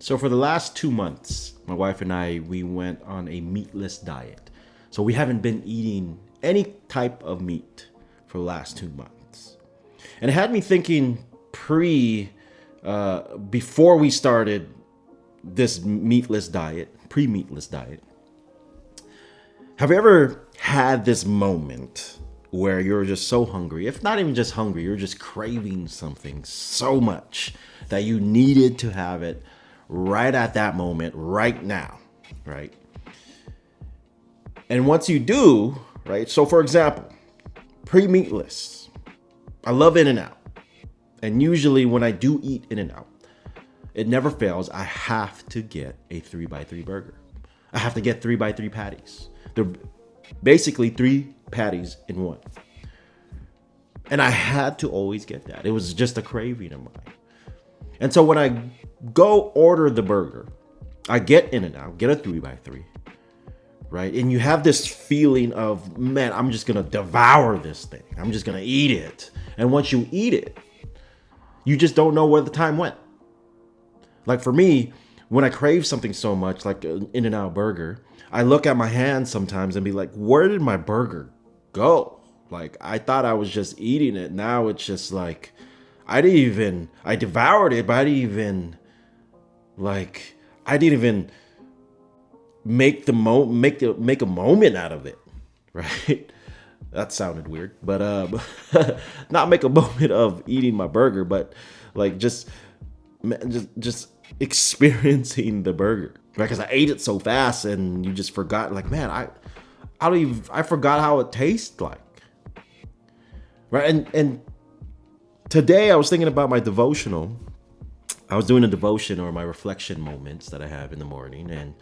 So for the last 2 months, my wife and we went on a meatless diet. So we haven't been eating any type of meat for the last 2 months. And it had me thinking before we started this meatless diet, pre-meatless diet. Have you ever had this moment where you're just so hungry, if not even just hungry, you're just craving something so much that you needed to have it right at that moment, right now, right? And once you do, right? So for example, pre-meatless, I love In-N-Out. And usually when I do eat In-N-Out, it never fails. I have to get a 3x3 burger. I have to get 3x3 patties. They're basically 3 patties in one. And I had to always get that. It was just a craving of mine. And so when I go order the burger, I get In-N-Out, get a 3x3, right? And you have this feeling of, man, I'm just going to devour this thing. I'm just going to eat it. And once you eat it, you just don't know where the time went. Like for me, when I crave something so much, like an In-N-Out burger, I look at my hands sometimes and be like, where did my burger go? Like, I thought I was just eating it. Now it's just like, I devoured it, but I didn't even make a moment out of it, right? That sounded weird, but not make a moment of eating my burger, but like just experiencing the burger, right? Because I ate it so fast, and you just forgot. Like, man, I forgot how it tastes like, right? And today I was thinking about my devotional. I was doing a devotion or my reflection moments that I have in the morning, and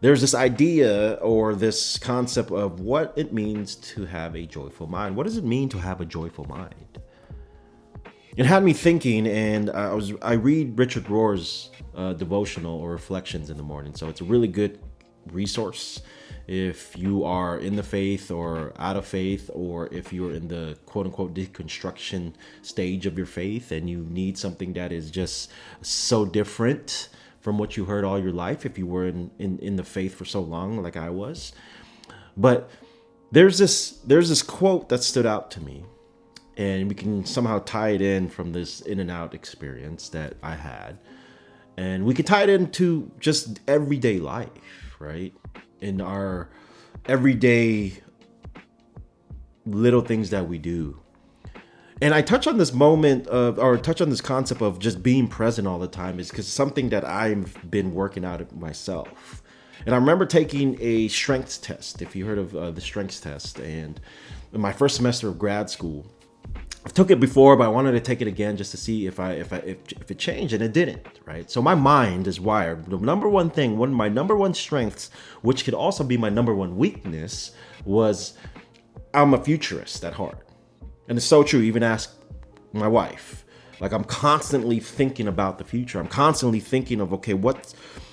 there's this idea or this concept of what it means to have a joyful mind. What does it mean to have a joyful mind? It had me thinking, and I read Richard Rohr's devotional or reflections in the morning. So it's a really good resource if you are in the faith or out of faith, or if you're in the quote unquote deconstruction stage of your faith and you need something that is just so different from what you heard all your life, if you were in the faith for so long like I was. But there's this quote that stood out to me, and we can somehow tie it in from this In-N-Out experience that I had. And we can tie it into just everyday life, right? In our everyday little things that we do. And I touch on this concept of just being present all the time is because something that I've been working out myself. And I remember taking a strengths test, if you heard of the strengths test, and in my first semester of grad school. I took it before, but I wanted to take it again just to see if it changed, and it didn't, right? So my mind is wired. The number one thing, one of my number one strengths, which could also be my number one weakness, was I'm a futurist at heart. And it's so true. Even ask my wife. Like, I'm constantly thinking about the future. I'm constantly thinking of, okay,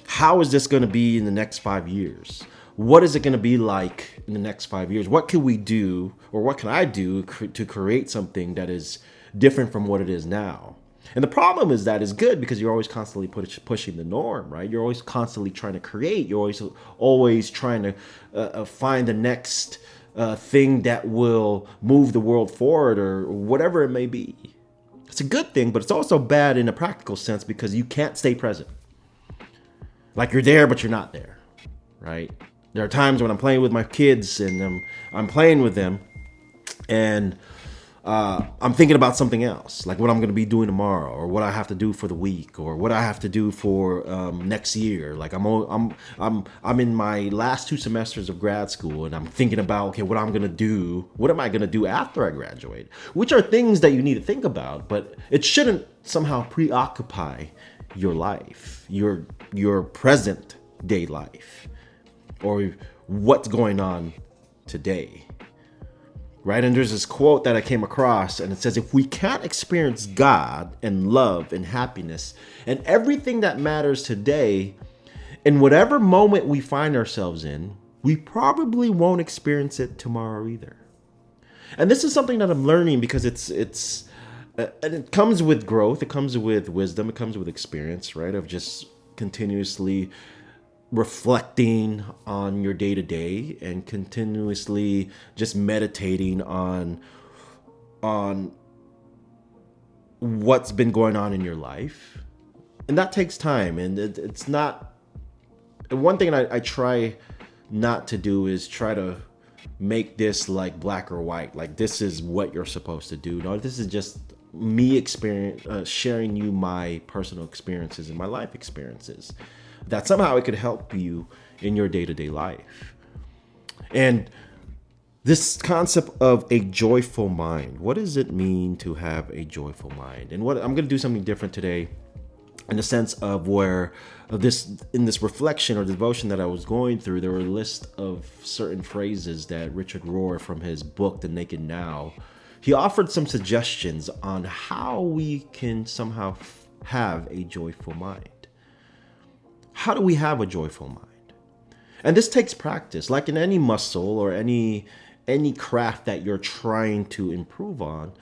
how is this going to be in the next 5 years? What is it going to be like in the next 5 years? What can we do, or what can I do to create something that is different from what it is now? And the problem is that is good because you're always constantly pushing the norm, right? You're always constantly trying to create. You're always trying to find the next thing that will move the world forward, or whatever it may be. It's a good thing, but it's also bad in a practical sense because you can't stay present. Like, you're there, but you're not there, right? There are times when I'm playing with my kids and I'm playing with them, and I'm thinking about something else, like what I'm going to be doing tomorrow, or what I have to do for the week, or what I have to do for next year. Like I'm in my last 2 semesters of grad school, and I'm thinking about, okay, what am I going to do after I graduate? Which are things that you need to think about, but it shouldn't somehow preoccupy your life, your present day life, or what's going on today, right? And there's this quote that I came across, and it says, if we can't experience God and love and happiness and everything that matters today, in whatever moment we find ourselves in, we probably won't experience it tomorrow either. And this is something that I'm learning because and it comes with growth, it comes with wisdom, it comes with experience, right? Of just continuously reflecting on your day to day and continuously just meditating on what's been going on in your life. And that takes time, and it's not one thing I try not to do is try to make this like black or white, like this is what you're supposed to do. No, this is just me sharing you my personal experiences and my life experiences, that somehow it could help you in your day-to-day life. And this concept of a joyful mind, what does it mean to have a joyful mind? And what I'm going to do something different today, in the sense of where in this reflection or devotion that I was going through, there were a list of certain phrases that Richard Rohr, from his book The Naked Now, he offered some suggestions on how we can somehow have a joyful mind. How do we have a joyful mind? And this takes practice, like in any muscle or any craft that you're trying to improve on.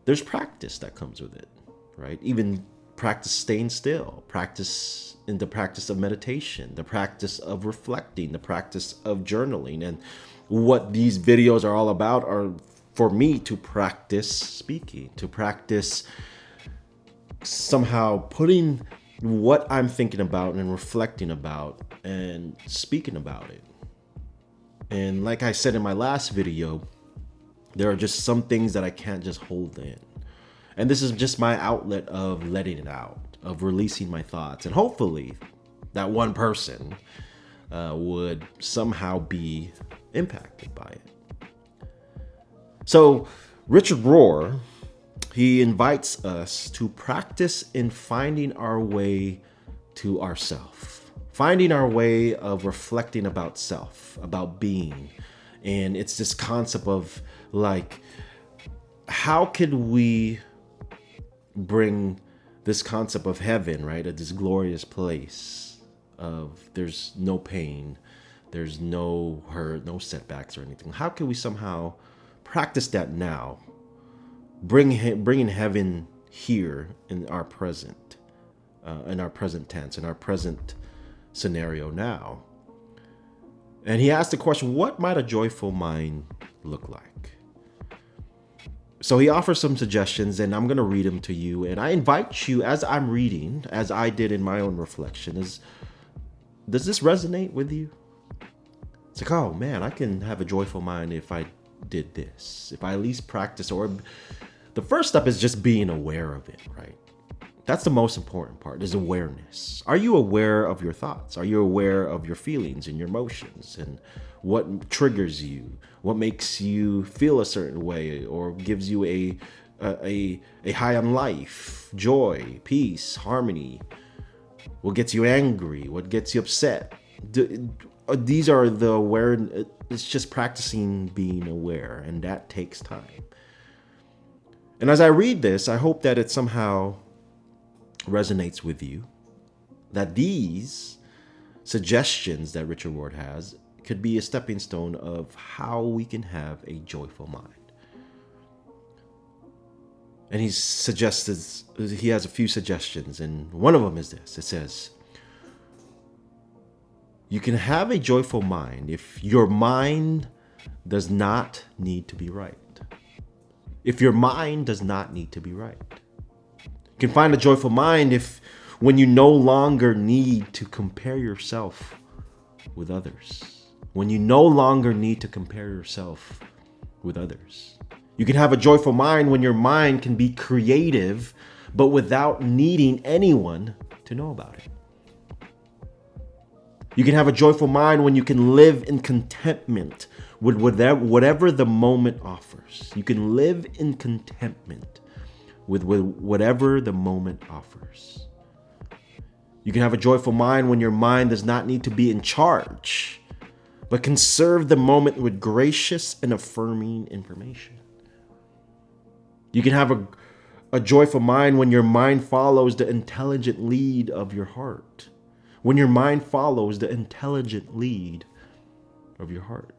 There's practice that comes with it, right? Even practice staying still, practice of meditation, the practice of reflecting, the practice of journaling. And what these videos are all about are for me to practice speaking, to practice somehow putting what I'm thinking about and reflecting about and speaking about it. And like I said in my last video, there are just some things that I can't just hold in. And this is just my outlet of letting it out, of releasing my thoughts. And hopefully that one person would somehow be impacted by it. So Richard Rohr, he invites us to practice in finding our way to ourself, finding our way of reflecting about self, about being. And it's this concept of like, how could we bring this concept of heaven, right? At this glorious place of there's no pain, there's no hurt, no setbacks or anything. How can we somehow practice that now? Bringing heaven here in our present tense, in our present scenario now. And he asked the question, what might a joyful mind look like? So he offers some suggestions, and I'm going to read them to you. And I invite you, as I'm reading, as I did in my own reflection, does this resonate with you? It's like, oh man, I can have a joyful mind if I did this, if I at least practice. Or the first step is just being aware of it, right? That's the most important part, is awareness. Are you aware of your thoughts? Are you aware of your feelings and your emotions and what triggers you? What makes you feel a certain way or gives you a high on life, joy, peace, harmony? What gets you angry? What gets you upset? These are the awareness. It's just practicing being aware, and that takes time. And as I read this, I hope that it somehow resonates with you, that these suggestions that Richard Rohr has could be a stepping stone of how we can have a joyful mind. And he has a few suggestions, and one of them is this. It says, you can have a joyful mind if your mind does not need to be right. If your mind does not need to be right. You can find a joyful mind when you no longer need to compare yourself with others. When you no longer need to compare yourself with others. You can have a joyful mind when your mind can be creative, but without needing anyone to know about it. You can have a joyful mind when you can live in contentment with whatever the moment offers. You can live in contentment with whatever the moment offers. You can have a joyful mind when your mind does not need to be in charge, but can serve the moment with gracious and affirming information. You can have a joyful mind when your mind follows the intelligent lead of your heart. When your mind follows the intelligent lead of your heart.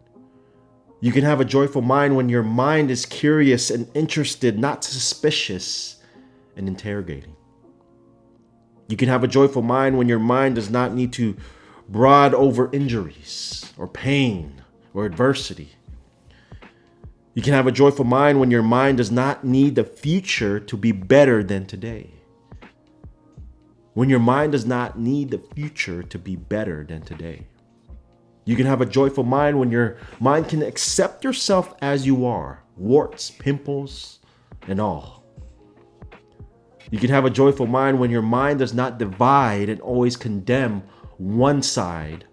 You can have a joyful mind when your mind is curious and interested, not suspicious and interrogating. You can have a joyful mind when your mind does not need to brood over injuries or pain or adversity. You can have a joyful mind when your mind does not need the future to be better than today. When your mind does not need the future to be better than today. You can have a joyful mind when your mind can accept yourself as you are, warts, pimples, and all. You can have a joyful mind when your mind does not divide and always condemn one side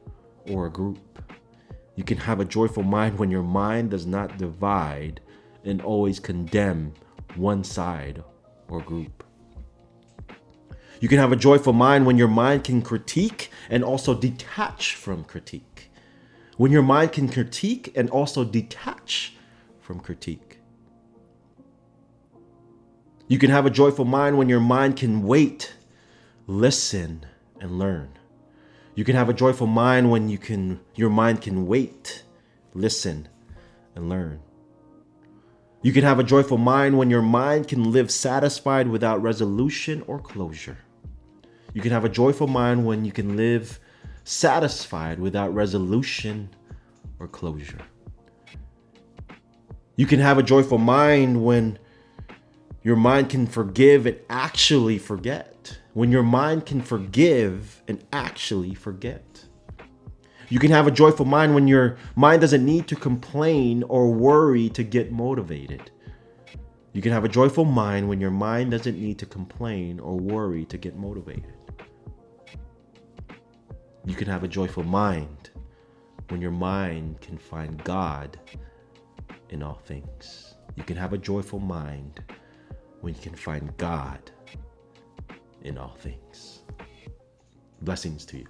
or a group. You can have a joyful mind when your mind does not divide and always condemn one side or group. You can have a joyful mind when your mind can critique and also detach from critique. When your mind can critique and also detach from critique. You can have a joyful mind when your mind can wait, listen, and learn. You can have a joyful mind when your mind can wait, listen, and learn. You can have a joyful mind when your mind can live satisfied without resolution or closure. You can have a joyful mind when you can live satisfied without resolution or closure. You can have a joyful mind when your mind can forgive and actually forget. When your mind can forgive and actually forget. You can have a joyful mind when your mind doesn't need to complain or worry to get motivated. You can have a joyful mind when your mind doesn't need to complain or worry to get motivated. You can have a joyful mind when your mind can find God in all things. You can have a joyful mind when you can find God in all things. Blessings to you.